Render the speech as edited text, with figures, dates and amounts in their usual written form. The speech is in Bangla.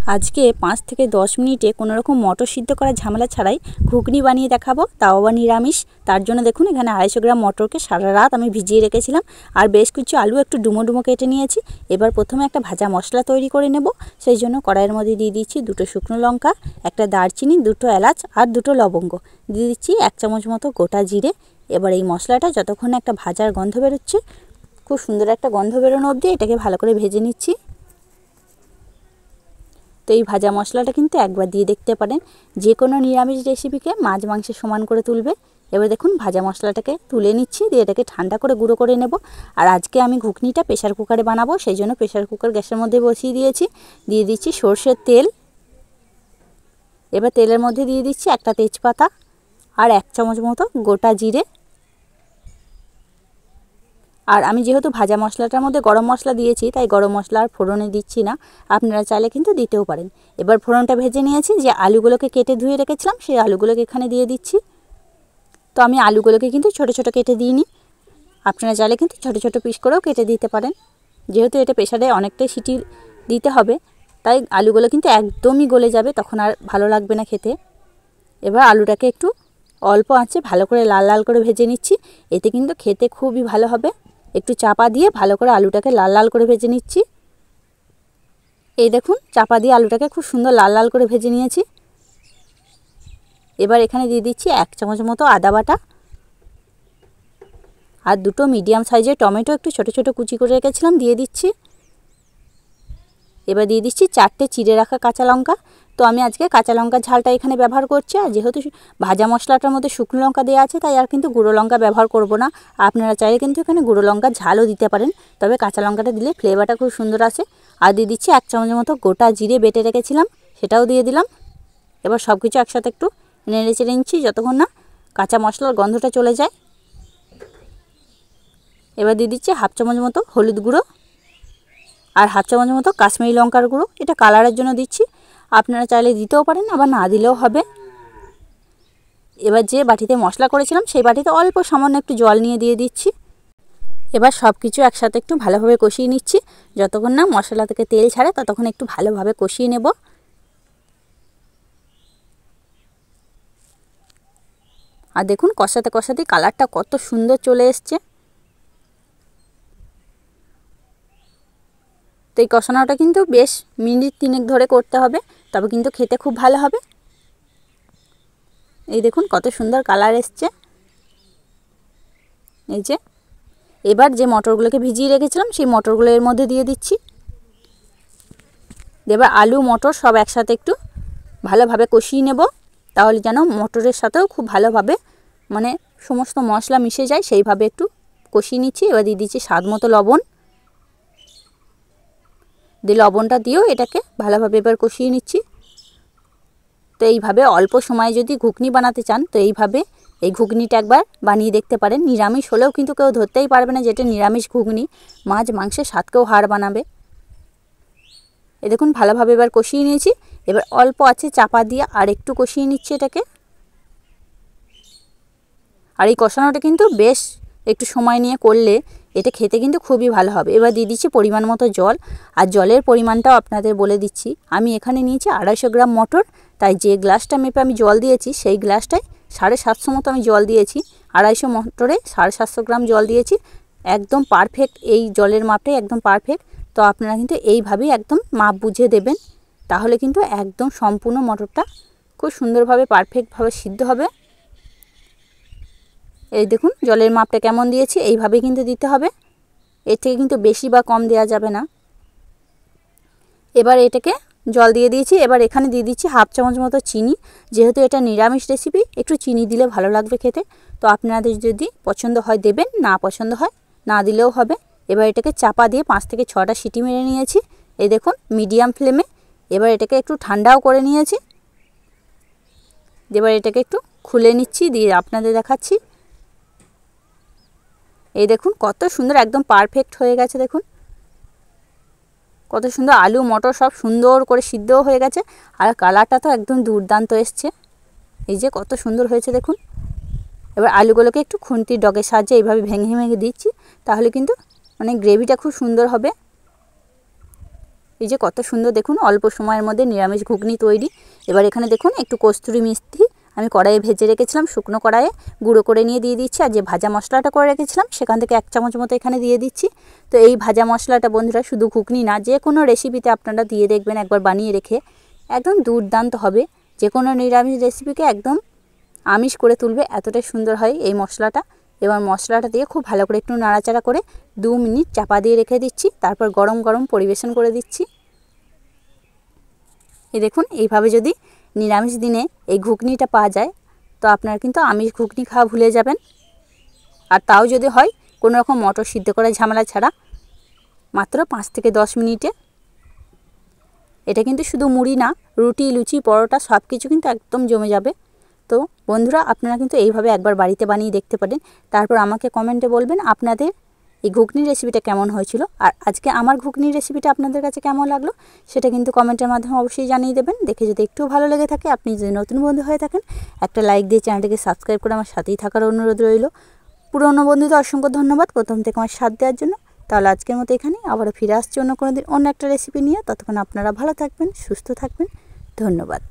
আজকে 5 থেকে 10 মিনিটে কোনো রকম মটর সিদ্ধ করা ঝামেলা ছাড়াই ঘুগনি বানিয়ে দেখাবো, তাও আবার নিরামিষ। তার জন্য দেখুন এখানে 250 গ্রাম মটরকে সারা রাত আমি ভিজিয়ে রেখেছিলাম, আর বেশ কিছু আলু একটু ডুমো ডুমো কেটে নিয়েছি। এবার প্রথমে একটা ভাজা মশলা তৈরি করে নেব। সেই জন্য কড়াইয়ের মধ্যে দিয়ে দিচ্ছি 2টো শুকনো লঙ্কা, একটা দারচিনি, 2টো এলাচ আর 2টো লবঙ্গ। দিয়ে দিচ্ছি 1 চামচ মতো গোটা জিরে। এবার এই মশলাটা যতক্ষণ একটা ভাজার গন্ধ বেরোচ্ছে, খুব সুন্দর একটা গন্ধ বেরোনো অবধি এটাকে ভালো করে ভেজে নিচ্ছি। তো এই ভাজা মশলাটা কিন্তু একবার দিয়ে দেখতে পারেন, যে কোনো নিরামিষ রেসিপিকে মাছ মাংসের সমান করে তুলবে। এবার দেখুন ভাজা মশলাটাকে তুলে নিচ্ছি, দিয়ে এটাকে ঠান্ডা করে গুঁড়ো করে নেব। আর আজকে আমি ঘুগনিটা প্রেশার কুকারে বানাবো, সেই জন্য প্রেশার কুকার গ্যাসের মধ্যে বসিয়ে দিয়েছি। দিয়ে দিচ্ছি সর্ষের তেল। এবার তেলের মধ্যে দিয়ে দিচ্ছি একটা তেজপাতা আর 1 চামচ মতো গোটা জিরে। আর আমি যেহেতু ভাজা মশলাটার মধ্যে গরম মশলা দিয়েছি, তাই গরম মশলা আর ফোড়নে দিচ্ছি না, আপনারা চাইলে কিন্তু দিতেও পারেন। এবার ফোড়নটা ভেজে নিয়েছি, যে আলুগুলোকে কেটে ধুয়ে রেখেছিলাম সেই আলুগুলোকে এখানে দিয়ে দিচ্ছি। তো আমি আলুগুলোকে কিন্তু ছোট ছোট কেটে দিইনি, আপনারা চাইলে কিন্তু ছোট ছোট পিস করেও কেটে দিতে পারেন। যেহেতু এটা প্রেসারে অনেকটাই সিটি দিতে হবে, তাই আলুগুলো কিন্তু একদমই গলে যাবে, তখন আর ভালো লাগবে না খেতে। এবার আলুটাকে একটু অল্প আঁচে ভালো করে লাল লাল করে ভেজে নিচ্ছি, এতে কিন্তু খেতে খুবই ভালো হবে। একটু চাপা দিয়ে ভালো করে আলুটাকে লাল লাল করে ভেজে নিচ্ছি। এই দেখুন চাপা দিয়ে আলুটাকে খুব সুন্দর লাল লাল করে ভেজে নিয়েছি। এবার এখানে দিয়ে দিচ্ছি 1 চামচ মতো আদা বাটা আর 2টো মিডিয়াম সাইজের টমেটো একটু ছোট ছোট কুচি করে রেখেছিলাম, দিয়ে দিচ্ছি। এবার দিয়ে দিচ্ছি 4টে চিড়ে রাখা কাঁচা লঙ্কা। তো আমি আজকে কাঁচা লঙ্কার ঝালটা এখানে ব্যবহার করছি, আর যেহেতু ভাজা মশলাটার মধ্যে শুকনো লঙ্কা দেওয়া আছে, তাই আর কিন্তু গুঁড়ো লঙ্কা ব্যবহার করব না। আপনারা চাইলে কিন্তু এখানে গুঁড়ো লঙ্কার ঝালও দিতে পারেন, তবে কাঁচা লঙ্কাটা দিলে ফ্লেভারটা খুব সুন্দর আসে। আর দিয়ে দিচ্ছি 1 চামচ মতো গোটা জিরে বেটে রেখেছিলাম, সেটাও দিয়ে দিলাম। এবার সব কিছু একসাথে একটু নেড়ে চেড়ে নিচ্ছি যতক্ষণ না কাঁচা মশলার গন্ধটা চলে যায়। এবার দিয়ে দিচ্ছি 1/2 চামচ মতো হলুদ গুঁড়ো আর 1/2 চামচ মতো কাশ্মীরি লঙ্কার গুঁড়ো, এটা কালারের জন্য দিচ্ছি। আপনারা চাইলে দিতেও পারেন, আবার না দিলেও হবে। এবার যে বাটিতে মশলা করেছিলাম সেই বাটিতে অল্প সামান্য একটু জল নিয়ে দিয়ে দিচ্ছি। এবার সব কিছু একসাথে একটু ভালোভাবে কষিয়ে নিচ্ছি, যতক্ষণ না মশলা থেকে তেল ছাড়ে ততক্ষণ একটু ভালোভাবে কষিয়ে নেব। আর দেখুন কষাতে কষাতে কালারটা কত সুন্দর চলে এসছে। তো এই কষানোটা কিন্তু বেশ মিনিট 3 ধরে করতে হবে, তবে কিন্তু খেতে খুব ভালো হবে। এই দেখুন কত সুন্দর কালার এসছে। এই যে এবার যে মটরগুলোকে ভিজিয়ে রেখেছিলাম সেই মটরগুলো এর মধ্যে দিয়ে দিচ্ছি। এবার আলু মটর সব একসাথে একটু ভালোভাবে কষিয়ে নেব, তাহলে যেন মটরের সাথেও খুব ভালোভাবে মানে সমস্ত মশলা মিশে যায়, সেইভাবে একটু কষিয়ে নিচ্ছি। এবার দিয়ে দিচ্ছি স্বাদ মতো লবণ। দিয়ে লবণটা দিয়েও এটাকে ভালোভাবে এবার কষিয়ে নিচ্ছি। তো এইভাবে অল্প সময়ে যদি ঘুগনি বানাতে চান, তো এইভাবে এই ঘুগনিটা একবার বানিয়ে দেখতে পারেন। নিরামিষ হলেও কিন্তু কেউ ধরতেই পারবে না যেটা নিরামিষ ঘুগনি, মাছ মাংসের স্বাদকেও হার বানাবে। এই দেখুন ভালোভাবে এবার কষিয়ে নিয়েছি। এবার অল্প আছে চাপা দিয়ে আর একটু কষিয়ে নিচ্ছি এটাকে। আর এই কষানোটা কিন্তু বেশ একটু সময় নিয়ে করলে এটা খেতে কিন্তু খুবই ভালো হবে। এবার দিয়ে দিচ্ছি পরিমাণ মতো জল, আর জলের পরিমাণটাও আপনাদের বলে দিচ্ছি। আমি এখানে নিয়েছি 250 গ্রাম মটর, তাই যে গ্লাসটা মেপে আমি জল দিয়েছি সেই গ্লাসটায় 750 মতো আমি জল দিয়েছি। 250 মটরে 750 গ্রাম জল দিয়েছি, একদম পারফেক্ট। এই জলের মাপটাই একদম পারফেক্ট। তো আপনারা কিন্তু এইভাবেই একদম মাপ বুঝে দেবেন, তাহলে কিন্তু একদম সম্পূর্ণ মটরটা খুব সুন্দরভাবে পারফেক্টভাবে সিদ্ধ হবে। এই দেখুন জলের মাপটা কেমন দিয়েছি, এইভাবেই কিন্তু দিতে হবে, এর থেকে কিন্তু বেশি বা কম দেওয়া যাবে না। এবার এটাকে জল দিয়ে দিয়েছি। এবার এখানে দিয়ে দিচ্ছি 1/2 চামচ মতো চিনি। যেহেতু এটা নিরামিষ রেসিপি, একটু চিনি দিলে ভালো লাগবে খেতে। তো আপনাদের যদি পছন্দ হয় দেবেন, না পছন্দ হয় না দিলেও হবে। এবার এটাকে চাপা দিয়ে 5 থেকে 6টা সিটি মেরে নিয়েছি, এই দেখুন মিডিয়াম ফ্লেমে। এবার এটাকে একটু ঠান্ডাও করে নিয়েছি। এবার এটাকে একটু খুলে নিচ্ছি, দিয়ে আপনাদের দেখাচ্ছি। এই দেখুন কত সুন্দর একদম পারফেক্ট হয়ে গেছে। দেখুন কত সুন্দর আলু মটর সব সুন্দর করে সিদ্ধও হয়ে গেছে, আর কালারটা তো একদম দুর্দান্ত এসছে। এই যে কত সুন্দর হয়েছে দেখুন। এবার আলুগুলোকে একটু খুন্তির ডগের সাহায্যে এইভাবে ভেঙে ভেঙে দিচ্ছি, তাহলে কিন্তু মানে গ্রেভিটা খুব সুন্দর হবে। এই যে কত সুন্দর দেখুন, অল্প সময়ের মধ্যে নিরামিষ ঘুগনি তৈরি। এবার এখানে দেখুন একটু কস্তুরি মেথি আমি কড়াইয়ে ভেজে রেখেছিলাম, শুকনো কড়াইয়ে গুঁড়ো করে নিয়ে দিয়ে দিচ্ছি। আর যে ভাজা মশলাটা করে রেখেছিলাম সেখান থেকে 1 চামচ মতো এখানে দিয়ে দিচ্ছি। তো এই ভাজা মশলাটা বন্ধুরা শুধু ঘুগনি না, যে কোনো রেসিপিতে আপনারা দিয়ে দেখবেন, একবার বানিয়ে রেখে একদম দুর্দান্ত হবে। যে কোনো নিরামিষ রেসিপিকে একদম আমিষ করে তুলবে, এতটাই সুন্দর হয় এই মশলাটা। এবার মশলাটা দিয়ে খুব ভালো করে একটু নাড়াচাড়া করে 2 মিনিট চাপা দিয়ে রেখে দিচ্ছি। তারপর গরম গরম পরিবেশন করে দিচ্ছি। এই দেখুন, এইভাবে যদি নিরামিষ দিনে এই ঘুগনিটা পাওয়া যায় তো আপনারা কিন্তু আমিষ ঘুগনি খাওয়া ভুলে যাবেন। আর তাও যদি হয় কোনো রকম মটর সিদ্ধ করা ঝামেলা ছাড়া, মাত্র 5 থেকে 10 মিনিটে। এটা কিন্তু শুধু মুড়ি না, রুটি, লুচি, পরোটা সব কিছু কিন্তু একদম জমে যাবে। তো বন্ধুরা, আপনারা কিন্তু এইভাবে একবার বাড়িতে বানিয়ে দেখতে পারেন। তারপর আমাকে কমেন্টে বলবেন আপনাদের এই ঘুগনির রেসিপিটা কেমন হয়েছিল, আর আজকে আমার ঘুগনির রেসিপিটা আপনাদের কাছে কেমন লাগলো সেটা কিন্তু কমেন্টের মাধ্যমে অবশ্যই জানিয়ে দেবেন। দেখে যদি একটু ভালো লেগে থাকে, আপনি যদি নতুন বন্ধু হয়ে থাকেন, একটা লাইক দিয়ে চ্যানেলটিকে সাবস্ক্রাইব করে আমার সাথেই থাকার অনুরোধ রইল। পুরনো বন্ধুদের অসংখ্য ধন্যবাদ প্রথম থেকে আমার সাথ দেওয়ার জন্য। তাহলে আজকের মতো এখানেই, আবারও ফিরে আসছি অন্য কোনো দিন অন্য একটা রেসিপি নিয়ে। ততক্ষণ আপনারা ভালো থাকবেন, সুস্থ থাকবেন। ধন্যবাদ।